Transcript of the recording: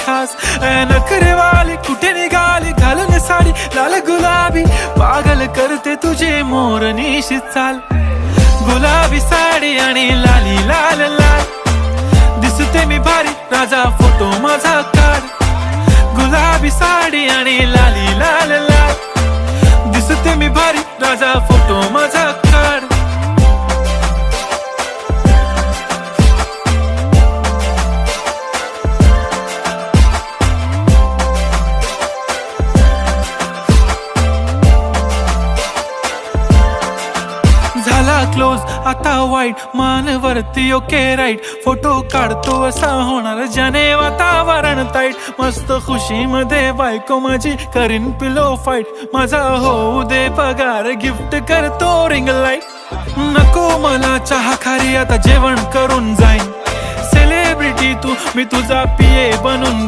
खास. नखरेवाली कुठे निघाली घालून साडी लाल गुलाबी, पागल करते तुझे मोरनीशी चाल. गुलाबी साडी आणि लाली लाल लाल, दिसते मी भारी राजा फोटो माझा काढ. गुलाबी साडी आणि लाली लाल लाल, दिसते मी भारी राजा फोटो माझा काढ. झाला क्लोज आता वाईट, मानवरती ओके राईट. फोटो काढतो असा होणार ज्याने वातावरण ताईट. मस्त खुशी मध्ये बायको माझी करीन पिलो फाईट. माझा होऊ दे पगार गिफ्ट करतो रिंग लाईट. नको मला चहा खारी आता जेवण करून जाईन. सेलिब्रिटी तू मी तुझा पिये बनून